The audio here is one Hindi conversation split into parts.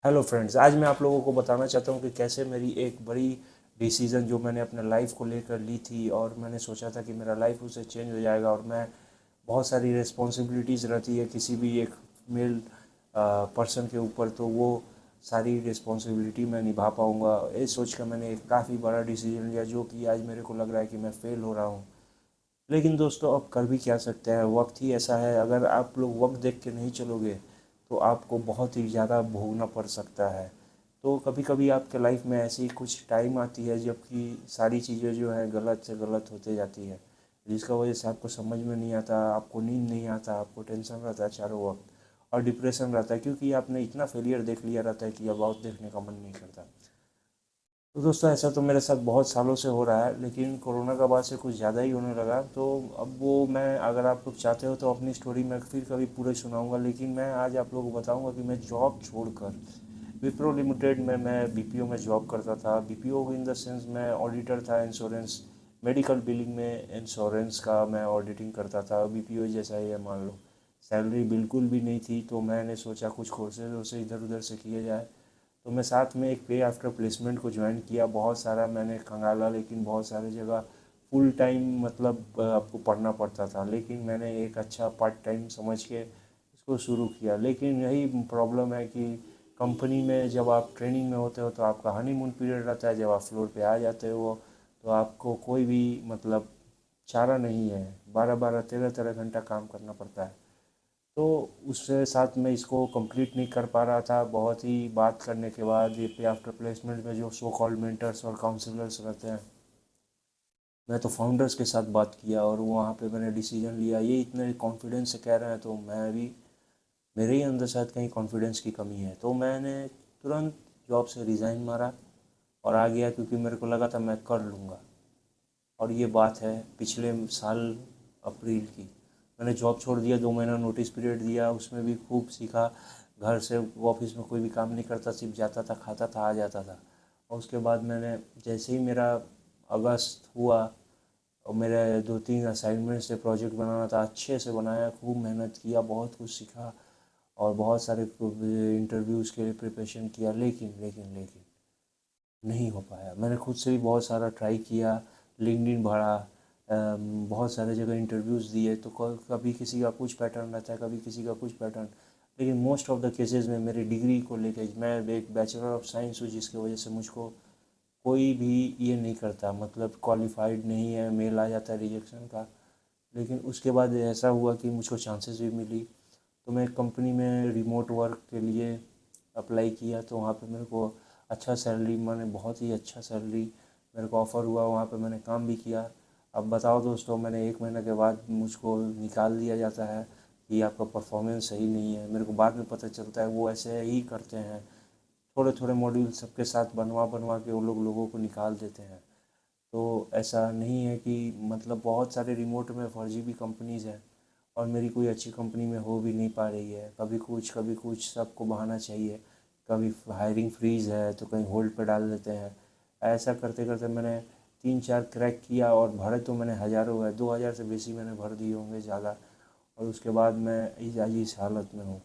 हेलो फ्रेंड्स, आज मैं आप लोगों को बताना चाहता हूँ कि कैसे मेरी एक बड़ी डिसीज़न जो मैंने अपने लाइफ को लेकर ली थी और मैंने सोचा था कि मेरा लाइफ उससे चेंज हो जाएगा और मैं बहुत सारी रिस्पॉन्सिबिलिटीज़ रहती है किसी भी एक मेल पर्सन के ऊपर, तो वो सारी रिस्पॉन्सिबिलिटी मैं निभा पाऊँगा। ये सोच कर मैंने एक काफ़ी बड़ा डिसीजन लिया जो कि आज मेरे को लग रहा है कि मैं फ़ेल हो रहा हूँ। लेकिन दोस्तों, अब कर भी क्या सकते हैं, वक्त ही ऐसा है। अगर आप लोग वक्त देख के नहीं चलोगे तो आपको बहुत ही ज़्यादा भोगना पड़ सकता है। तो कभी कभी आपके लाइफ में ऐसी कुछ टाइम आती है जबकि सारी चीज़ें जो है गलत से गलत होते जाती है, जिसका वजह से आपको समझ में नहीं आता, आपको नींद नहीं आता, आपको टेंशन रहता है चारों वक्त और डिप्रेशन रहता है, क्योंकि आपने इतना फेलियर देख लिया रहता है कि अब और देखने का मन नहीं करता। तो दोस्तों, ऐसा तो मेरे साथ बहुत सालों से हो रहा है, लेकिन कोरोना का बाद से कुछ ज़्यादा ही होने लगा। तो अब वो मैं, अगर आप लोग चाहते हो तो अपनी स्टोरी मैं फिर कभी पूरे सुनाऊंगा, लेकिन मैं आज आप लोगों को बताऊंगा कि मैं जॉब छोड़कर विप्रो लिमिटेड में मैं बीपीओ में जॉब करता था। बीपीओ इन द सेंस मैं ऑडिटर था, इंश्योरेंस मेडिकल बिलिंग में इंश्योरेंस का मैं ऑडिटिंग करता था। बीपीओ जैसा ही है मान लो। सैलरी बिल्कुल भी नहीं थी, तो मैंने सोचा कुछ कोर्सेज वोर्सेज इधर उधर से किए जाए। तो मैं साथ में एक पे आफ्टर प्लेसमेंट को ज्वाइन किया। बहुत सारा मैंने खंगाला, लेकिन बहुत सारी जगह फुल टाइम मतलब आपको पढ़ना पड़ता था, लेकिन मैंने एक अच्छा पार्ट टाइम समझ के इसको शुरू किया। लेकिन यही प्रॉब्लम है कि कंपनी में जब आप ट्रेनिंग में होते हो तो आपका हनीमून पीरियड रहता है। जब आप फ्लोर पे आ जाते हो तो आपको कोई भी मतलब चारा नहीं है। 12-12 13-13 घंटा काम करना पड़ता है। तो उसके साथ मैं इसको कंप्लीट नहीं कर पा रहा था। बहुत ही बात करने के बाद ये पे आफ्टर प्लेसमेंट में जो सो कॉल्ड मेंटर्स और काउंसलर्स रहते हैं, मैं तो फाउंडर्स के साथ बात किया और वहाँ पे मैंने डिसीजन लिया। ये इतने कॉन्फिडेंस से कह रहे हैं तो मैं भी, मेरे ही अंदर शायद कहीं कॉन्फिडेंस की कमी है। तो मैंने तुरंत जॉब से रिज़ाइन मारा और आ गया, क्योंकि मेरे को लगा था मैं कर लूँगा। और ये बात है पिछले साल अप्रैल की। मैंने जॉब छोड़ दिया, 2 महीना नोटिस पीरियड दिया, उसमें भी खूब सीखा। घर से ऑफिस में कोई भी काम नहीं करता, सिर्फ जाता था, खाता था, आ जाता था। और उसके बाद मैंने, जैसे ही मेरा अगस्त हुआ और मेरे 2-3 असाइनमेंट से प्रोजेक्ट बनाना था, अच्छे से बनाया, खूब मेहनत किया, बहुत कुछ सीखा और बहुत सारे इंटरव्यूज़ के लिए प्रिपरेशन किया। लेकिन नहीं हो पाया। मैंने खुद से भी बहुत सारा ट्राई किया, लिंक्डइन भरा, बहुत सारे जगह इंटरव्यूज़ दिए। तो कभी किसी का कुछ पैटर्न रहता है, कभी किसी का कुछ पैटर्न। लेकिन मोस्ट ऑफ द केसेस में मेरी डिग्री को लेके, मैं एक बैचलर ऑफ साइंस हूँ, जिसकी वजह से मुझको कोई भी ये नहीं करता, मतलब क्वालिफाइड नहीं है, मेल आ जाता है रिजेक्शन का। लेकिन उसके बाद ऐसा हुआ कि मुझको चांसेस भी मिली। तो मैं एक कंपनी में रिमोट वर्क के लिए अप्लाई किया, तो वहाँ पे मेरे को अच्छा सैलरी, मैंने बहुत ही अच्छा सैलरी मेरे को ऑफ़र हुआ। वहाँ पे मैंने काम भी किया। अब बताओ दोस्तों, मैंने 1 महीने के बाद मुझको निकाल दिया जाता है कि आपका परफॉर्मेंस सही नहीं है। मेरे को बाद में पता चलता है वो ऐसे ही करते हैं, थोड़े थोड़े मॉड्यूल सबके साथ बनवा बनवा के वो लोगों को निकाल देते हैं। तो ऐसा नहीं है कि, मतलब बहुत सारे रिमोट में फर्जी भी कंपनीज़ हैं और मेरी कोई अच्छी कंपनी में हो भी नहीं पा रही है। कभी कुछ सबको बहाना चाहिए। कभी हायरिंग फ्रीज़ है तो कहीं होल्ड पे डाल देते हैं। ऐसा करते करते मैंने 3-4 क्रैक किया और भरे तो मैंने हज़ारों है, 2000 से बेसी मैंने भर दिए होंगे ज़्यादा। और उसके बाद मैं आज इस हालत में हूँ।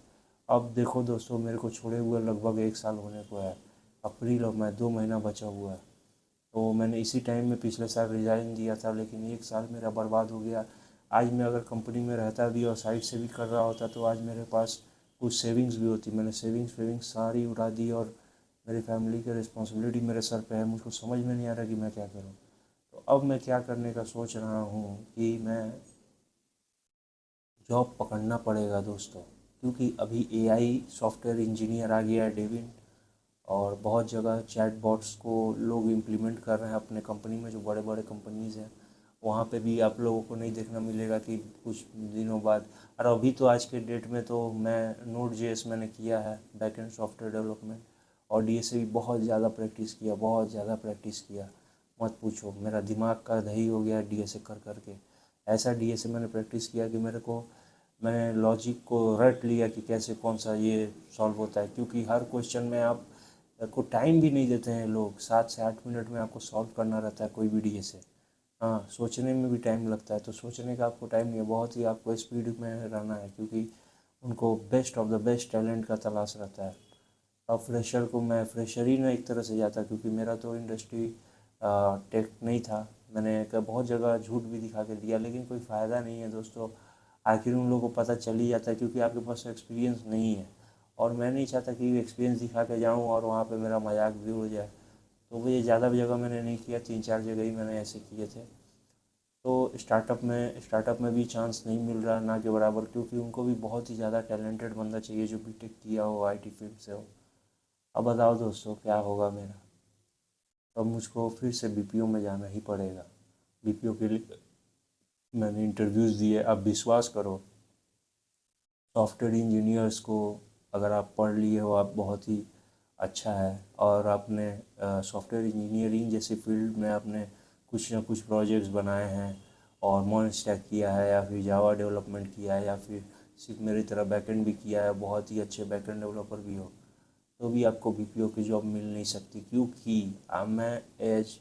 अब देखो दोस्तों, मेरे को छोड़े हुए लगभग 1 साल होने को है। अप्रैल और मैं 2 महीना बचा हुआ है। तो मैंने इसी टाइम में पिछले साल रिज़ाइन दिया था, लेकिन 1 साल मेरा बर्बाद हो गया। आज मैं अगर कंपनी में रहता भी और साइड से भी कर रहा होता तो आज मेरे पास कुछ सेविंग्स भी होती। मैंने सेविंग्स सारी उड़ा दी और मेरी फैमिली की रिस्पॉन्सिबिलिटी मेरे सर पे है। मुझको समझ में नहीं आ रहा कि मैं क्या करूँ। तो अब मैं क्या करने का सोच रहा हूँ कि मैं जॉब पकड़ना पड़ेगा दोस्तों, क्योंकि अभी एआई सॉफ्टवेयर इंजीनियर आ गया है, डेविन। और बहुत जगह चैट बॉट्स को लोग इम्प्लीमेंट कर रहे हैं अपने कंपनी में, जो बड़े बड़े कंपनीज़ हैं। वहाँ पे भी आप लोगों को नहीं देखना मिलेगा कि कुछ दिनों बाद। और अभी तो आज के डेट में तो मैं नोड जेएस मैंने किया है, बैकएंड सॉफ्टवेयर डेवलपमेंट, और डीएसए भी बहुत ज़्यादा प्रैक्टिस किया, बहुत ज़्यादा प्रैक्टिस किया। मत पूछो, मेरा दिमाग का दही हो गया डीएसए कर करके। ऐसा डीएसए मैंने प्रैक्टिस किया कि मैंने लॉजिक को रट लिया कि कैसे कौन सा ये सॉल्व होता है, क्योंकि हर क्वेश्चन में आपको टाइम भी नहीं देते हैं लोग। 7 से 8 मिनट में आपको सॉल्व करना रहता है कोई भी डीएसए। हाँ, सोचने में भी टाइम लगता है, तो सोचने का आपको टाइम नहीं है, बहुत ही आपको स्पीड में रहना है, क्योंकि उनको best of the best talent का तलाश रहता है। अब फ्रेशर को मैं फ्रेशर ही ना एक तरह से जाता, क्योंकि मेरा तो इंडस्ट्री टेक नहीं था। मैंने बहुत जगह झूठ भी दिखा के दिया, लेकिन कोई फ़ायदा नहीं है दोस्तों। आखिर उन लोगों को पता चल ही जाता है, क्योंकि आपके पास एक्सपीरियंस नहीं है। और मैं नहीं चाहता कि एक्सपीरियंस दिखा के जाऊँ और वहाँ पे मेरा मजाक भी उड़ जाए। तो वो ये ज़्यादा जगह मैंने नहीं किया, 3-4 जगह ही मैंने ऐसे किए थे। तो स्टार्टअप में भी चांस नहीं मिल रहा ना के बराबर, क्योंकि उनको भी बहुत ही ज़्यादा टैलेंटेड बंदा चाहिए जो बीटेक किया हो, आईटी फील्ड से हो। अब बताओ दोस्तों क्या होगा मेरा। अब मुझको फिर से बीपीओ में जाना ही पड़ेगा। बीपीओ के लिए मैंने इंटरव्यूज़ दिए। आप विश्वास करो, सॉफ्टवेयर इंजीनियर्स को अगर आप पढ़ लिए हो, आप बहुत ही अच्छा है। और आपने सॉफ्टवेयर इंजीनियरिंग जैसी फील्ड में आपने कुछ ना कुछ प्रोजेक्ट्स बनाए हैं और मॉन स्टैक किया है, या फिर जावा डेवलपमेंट किया है, या फिर सिर्फ मेरी तरह बैकएंड भी किया है, बहुत ही अच्छे बैकएंड डेवलपर भी हो, तो भी आपको बीपीओ की जॉब मिल नहीं सकती। क्योंकि अब मैं एज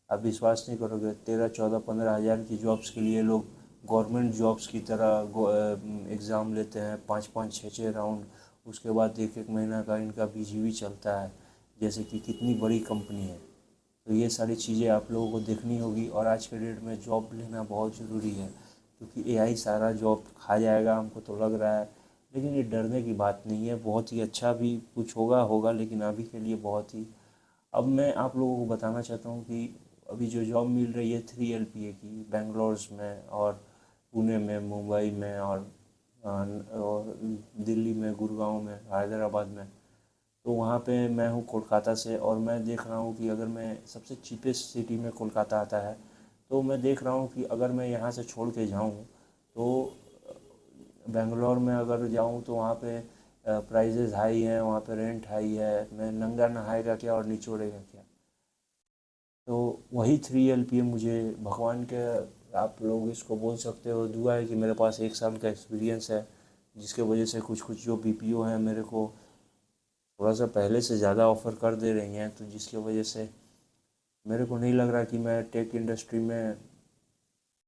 आप विश्वास नहीं करोगे, 13-14-15 हज़ार की जॉब्स के लिए लोग गवर्नमेंट जॉब्स की तरह एग्ज़ाम लेते हैं, 5-5 6-6 राउंड। उसके बाद 1-1 महीना का इनका बीजीवी चलता है, जैसे कि कितनी बड़ी कंपनी है। तो ये सारी चीज़ें आप लोगों को देखनी होगी। और आज के डेट में जॉब लेना बहुत ज़रूरी है, क्योंकि एआई सारा जॉब खा जाएगा हमको तो लग रहा है। लेकिन ये डरने की बात नहीं है, बहुत ही अच्छा भी कुछ होगा, लेकिन अभी के लिए बहुत ही। अब मैं आप लोगों को बताना चाहता हूँ कि अभी जो जॉब मिल रही है 3 LPA की, बेंगलोर में और पुणे में, मुंबई में और दिल्ली में, गुड़गांव में, हैदराबाद में। तो वहाँ पे मैं हूँ कोलकाता से, और मैं देख रहा हूँ कि अगर मैं सबसे चीपेस्ट सिटी में कोलकाता आता है, तो मैं देख रहा हूँ कि अगर मैं यहाँ से छोड़ के जाऊँ तो बेंगलोर में अगर जाऊँ तो वहाँ पे प्राइजेज़ हाई हैं, वहाँ पे रेंट हाई है। मैं नंगा नहाएगा क्या और निचोड़ेगा क्या। तो वही 3 LPA मुझे भगवान के, आप लोग इसको बोल सकते हो, दुआ है कि मेरे पास 1 साल का एक्सपीरियंस है, जिसके वजह से कुछ कुछ जो बीपीओ हैं मेरे को थोड़ा सा पहले से ज़्यादा ऑफ़र कर दे रही हैं। तो जिसकी वजह से मेरे को नहीं लग रहा कि मैं टेक इंडस्ट्री में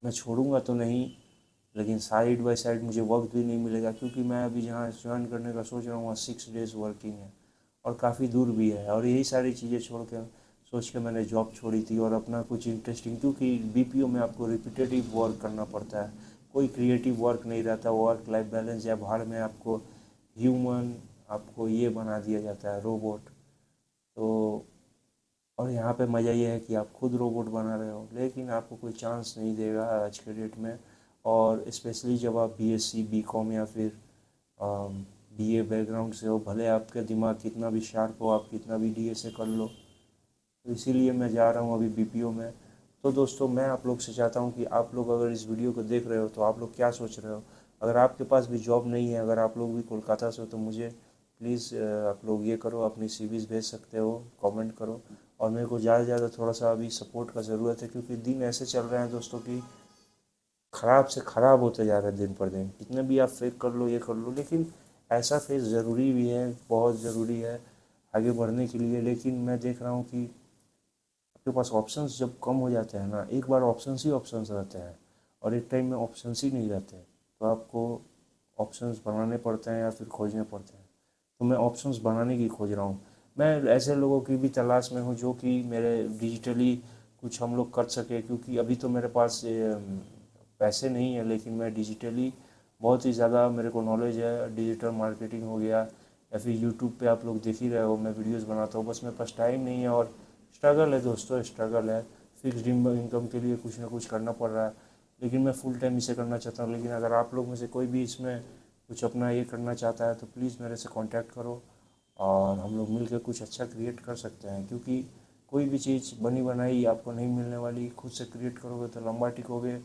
मैं छोड़ूंगा तो नहीं, लेकिन साइड बाय साइड मुझे वक्त भी नहीं मिलेगा, क्योंकि मैं अभी जहाँ ज्वाइन करने का सोच रहा हूँ वहाँ 6 डेज़ वर्किंग है और काफ़ी दूर भी है। और यही सारी चीज़ें छोड़ के सोच के मैंने जॉब छोड़ी थी और अपना कुछ इंटरेस्टिंग, क्योंकि बीपीओ में आपको रिपीटेटिव वर्क करना पड़ता है, कोई क्रिएटिव वर्क नहीं रहता। वर्क लाइफ बैलेंस या भाड़ में आपको ह्यूमन, आपको ये बना दिया जाता है रोबोट। तो और यहाँ पे मज़ा ये है कि आप खुद रोबोट बना रहे हो, लेकिन आपको कोई चांस नहीं देगा आज के डेट में। और स्पेशली जब आप बीएससी बीकॉम या फिर बीए बैकग्राउंड से हो, भले आपका दिमाग कितना भी शार्प हो, आप कितना भी डीएसए कर लो। तो इसीलिए मैं जा रहा हूँ अभी बीपीओ में। तो दोस्तों, मैं आप लोग से चाहता हूँ कि आप लोग अगर इस वीडियो को देख रहे हो तो आप लोग क्या सोच रहे हो। अगर आपके पास भी जॉब नहीं है, अगर आप लोग भी कोलकाता से हो, तो मुझे प्लीज़ आप लोग ये करो, अपनी सीवीज़ भेज सकते हो, कमेंट करो। और मेरे को ज़्यादा से ज़्यादा थोड़ा सा अभी सपोर्ट का ज़रूरत है, क्योंकि दिन ऐसे चल रहे हैं दोस्तों कि ख़राब से ख़राब होते जा रहे हैं दिन पर दिन। कितने भी आप फेक कर लो, ये कर लो, लेकिन ऐसा फेस ज़रूरी भी है, बहुत ज़रूरी है आगे बढ़ने के लिए। लेकिन मैं देख रहा हूँ कि आपके पास ऑप्शंस जब कम हो जाते हैं ना, एक बार ऑप्शंस ही ऑप्शंस रहते हैं और एक टाइम में ऑप्शंस ही नहीं रहते, तो आपको ऑप्शंस बनाने पड़ते हैं या फिर खोजने पड़ते हैं। तो मैं ऑप्शंस बनाने की खोज रहा हूँ। मैं ऐसे लोगों की भी तलाश में हूँ जो कि मेरे डिजिटली कुछ हम लोग कर सके, क्योंकि अभी तो मेरे पास पैसे नहीं है, लेकिन मैं डिजिटली बहुत ही ज़्यादा मेरे को नॉलेज है। डिजिटल मार्केटिंग हो गया, या फिर यूट्यूब पे आप लोग देख ही रहे हो, मैं वीडियोस बनाता हूँ। बस मेरे पास टाइम नहीं है और स्ट्रगल है दोस्तों, स्ट्रगल है। फिक्स्ड इनकम के लिए कुछ ना कुछ करना पड़ रहा है, लेकिन मैं फुल टाइम इसे करना चाहता हूँ। लेकिन अगर आप लोग में से कोई भी इसमें कुछ अपना ये करना चाहता है तो प्लीज़ मेरे से कांटेक्ट करो, और हम लोग मिलकर कुछ अच्छा क्रिएट कर सकते हैं। क्योंकि कोई भी चीज़ बनी बनाई आपको नहीं मिलने वाली, खुद से क्रिएट करोगे तो लंबा टिकोगे।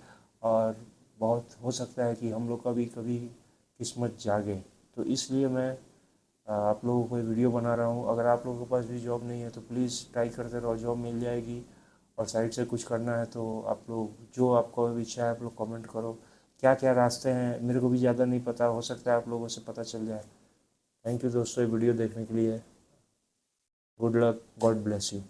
और बहुत हो सकता है कि हम लोग कभी कभी किस्मत जागे। तो इसलिए मैं आप लोगों को वीडियो बना रहा हूँ। अगर आप लोगों के पास भी जॉब नहीं है तो प्लीज़ ट्राई करते रहो, जॉब मिल जाएगी। और साइड से कुछ करना है तो आप लोग, जो आपको भी इच्छा है, आप लोग कमेंट करो क्या क्या रास्ते हैं। मेरे को भी ज़्यादा नहीं पता, हो सकता है आप लोगों से पता चल जाए। थैंक यू दोस्तों ये वीडियो देखने के लिए। Good luck, God bless you.